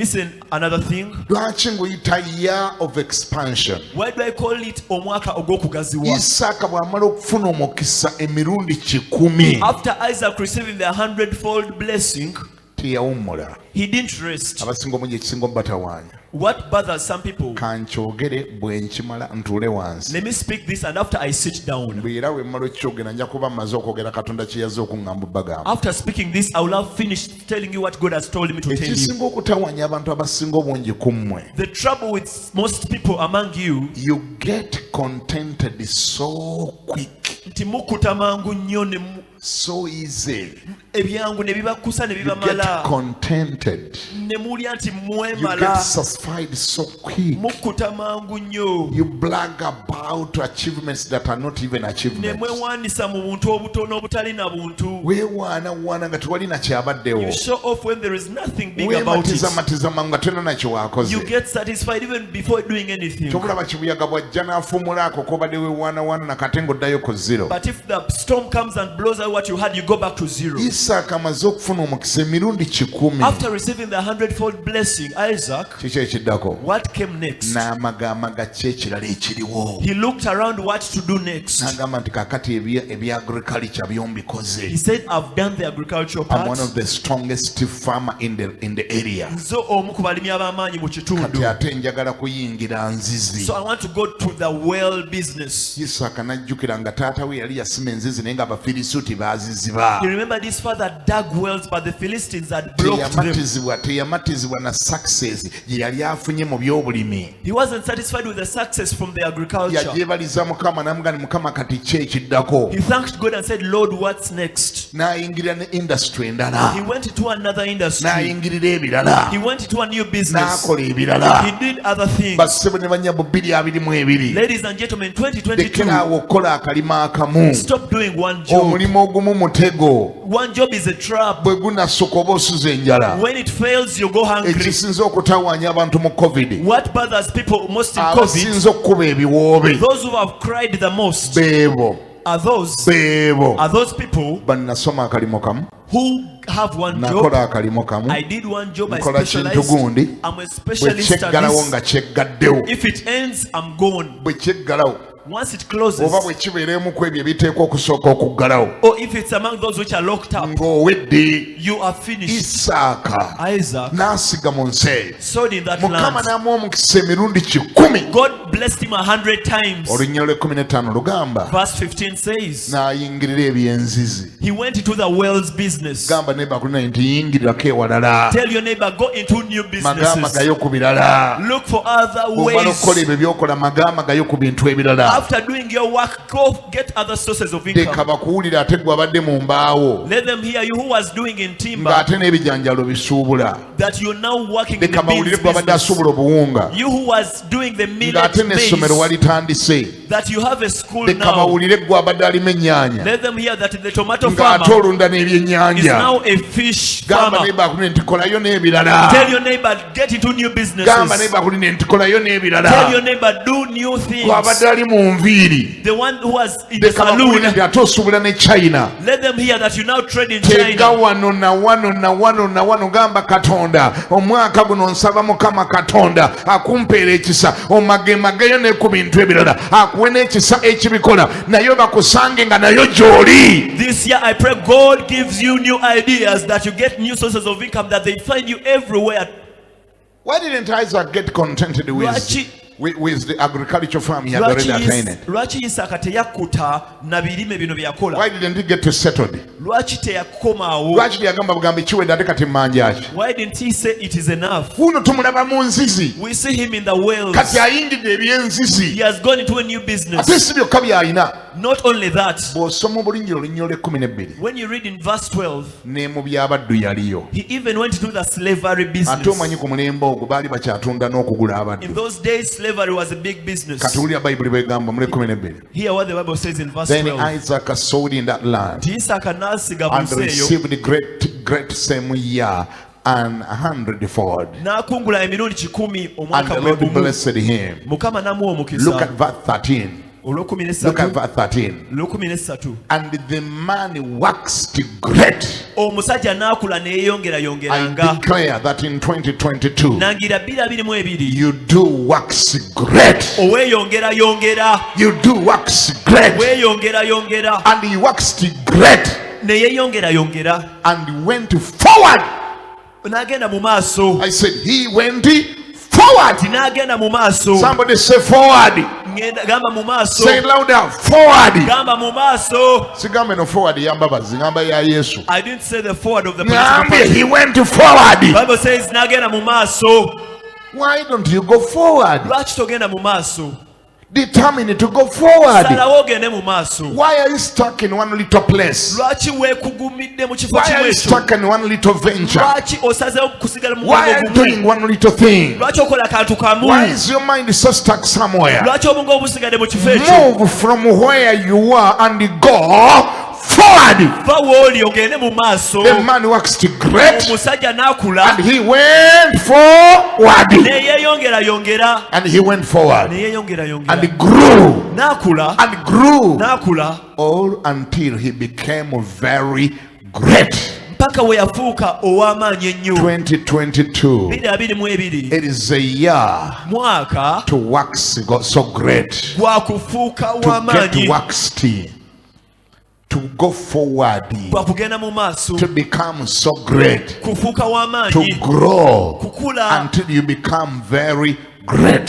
Listen, another thing. Lwaki nguyita year of expansion? Why do I call it omwaka ogw'okugaziwa? Isaaka bw'amala okufuna omukisa emirundi 1,000. After Isaac receiving the 100-fold blessing, teyawummula. He didn't rest. Abasinga omungi ekisinga obatawaanya. What bothers some people? Kankyogere bwe nkimala ntuule wansi. Let me speak this, and after I sit down. Era we mmala okyogera nja kuba mmaze okwogera Katonda kye yazze okuŋŋamba bagamba. After speaking this, I will have finished telling you what God has told me to tell you. Ekisinga okutawaanya abantu abasinga obungi ku mmwe. The trouble with most people among you, you get contented so quick. Nti mukuta mangu nnyo ne so easy. Ebyangu ne bibakusa ne You bibamala. get contented. Ne mulya nti You mwemala. get satisfied so quick. Mukuta mangu nnyo. You brag about achievements that are not even Ne achievements. mwewaanisa mu buntu obutono obutali na buntu. Weewaanawaana nga tewali na kyabaddewo. You show off when there is nothing big about it. Weematiza mangu nga tolina na kye waakoze. You get satisfied even before doing anything. Tobulaba kibuyaga bw'ajja n'afumulaako k'obadde weewaanawaana nakate ng'oddayo ku zero. But if the storm comes and blows away what you had, you go back to zero. Isaaka amaze okufuna omukisa emirundi 1,000. After receiving the 100-fold blessing, Isaac, kiki ekiddako? what came next? N'amagamaga ki ekirala ekiriwo? He looked around what to do next. N'agamba nti kakati ebya agriculture byombikoze. He said, I've done the agricultural I'm part. one of the strongest farmer in the area. Nze omu ku balimi ab'amaanyi mu Kati kitundu. ate njagala kuyingira nzizi. So I want to go to the well business. Isaaka n'ajjukira nga taata we yali yasima enzizi naye nga Abafirisuuti baaziziba. He remembered his father dug wells, but the Philistines had blocked them. Teyamatizibwa na success gye yali afunye mu byobulimi. He wasn't satisfied with the success from the agriculture. Yajeebaliza Mukama n'amugamba nti Mukama kati ki ekiddako? He thanked God and said, Lord, what's next? N'ayingirira ne industry endala. He went into another industry. N'ayingirira ebirala. He went into a new business. N'akola ebirala. He did other things. Bassebo ne bannyabo 2022. Ladies and gentlemen, 2022, Lekera okukola akalima akamu. stop doing one job. Omulimu ogumu mutego. One job is a trap. Bwe gunassoka oba osuza enjala. When it fails, you go hungry. Ekisinza okutawaanya abantu mu COVID. What bothers people most in COVID, Abasinza okukuba ebiwoobe. those who have cried the most, Beebo. are those people Bannasoma akalimo kamu. who have one job. Nakola akalimo kamu. I did one job, I Nkola kintu specialized. gundi. I'm a Bwe specialist at kyeggalawo nga this. kyeggaddewo. If it ends, I'm gone. Bwe kyeggalawo. Once it closes, Oba bwe kibeera emu ku ebyo ebiteekwa okusooka okuggalawo. or if it's among those which are locked up, Ng'owedde. you are finished. Isaaka Isaac n'asiga mu nsi eyo. sowed in that Mukama land. n'amuwa omukisa emirundi 1,000. God blessed him 100 times. Olunnya lwe 15 lugamba. Verse 15 says, N'ayingirira ebyenzizi. he went into the wells business. Gamba neighbor kulina nti yingirirako ewalala. Tell your neighbor, go into new businesses. Magamagayo ku birala. Look for other Bw'omala okukola ways. ebyo by'okola magamagayo ku bintu ebirala. After doing your work, go get other sources of Teka income. bakuwulire ate gwe abadde mu mbaawo. Let them hear you who was doing in timber, Ng'ate n'ebijanjalo bisuubula. that you're now working in the Leka bawulire beans gwe abadde business. asuubula obuwunga. You who was doing the millet Ng'ate n'essomero maize, walitandise. that you have a school Leka now. bawulire gwe abadde alima ennyaanya. Let them hear that the tomato Ng'ate farmer olunda is n'ebyennyanja. now a fish Gamba farmer. neighbor kulina nti kolayo n'ebirala. Tell your neighbor, get into new Gamba businesses. neighbor kulina nti kolayo Tell n'ebirala. your neighbor, do new Gwe things. abadde ali mu nviiri. The one who was in the Leka bawulire saloon, nti ate osuubula ne China. let them hear that you now trade in Tega China. wano na wano gamba Katonda omwaka guno nsaba Mukama Katonda akumpeera ekisa omagemageyo ne ku bintu ebirala akuwe n'ekisa ekibikola nayo bakusange nga nayo gy'oli. This year I pray God gives you new ideas, that you get new sources of income, that they find you everywhere. Why didn't Isaac get contented with the agricultural farm he had already attained? Lwaki Isaaka teyakkuta na birime bino byakola? Why didn't he get settled? Lwaki teyakomaawo? Lwaki teyagamba bugambi kiwedde ate kati mmanja ki? Why didn't he say it is enough? Uno tumulaba mu nzizi We see him in the wells. kati ayingidde ebyenzizi He has gone into a new business. ate si byokka by'alina. Not only that, Bw'osoma obulinnyiro olunnyo lwe 12 when you read in verse 12, ne mu by'abaddu yaliyo. he even went into the slavery Ate business. omanyi ku mulembe ogwo baali bakyatunda n'okugula abaddu. In those days, slavery was a big business. Kati wulira Bayibuli bw'egamba mu 12. Hear what the Bible says in verse Then 12. Isaac sowed in that land Isaaka n'asiga mu and nsi eyo, received great same year and 100-fold. n'akungula emirundi 100 And omwaka the gwe Lord gumu. blessed him. Mukama n'amuwa Look omukisa. at verse 13. Look at verse 13. And the man waxed great. Omusajja n'akula I declare that in 2022 you do wax great. You do wax great. And he waxed great and went forward. I said he went forward. Somebody say forward. Say it louder. Forward. I didn't say the forward of the political. He went forward. Bible says Why don't you go forward? Determined to go forward. Why are you stuck in one little place? Why are you stuck in one little venture? Why are you doing one little thing? Why is your mind so stuck somewhere? Move from where you are and go forward. The man waxed great and he went forward. And he went forward and grew all until he became very great. 2022, it is a year to wax so great, to get waxed, to go forward, to become so great, to grow until you become very great.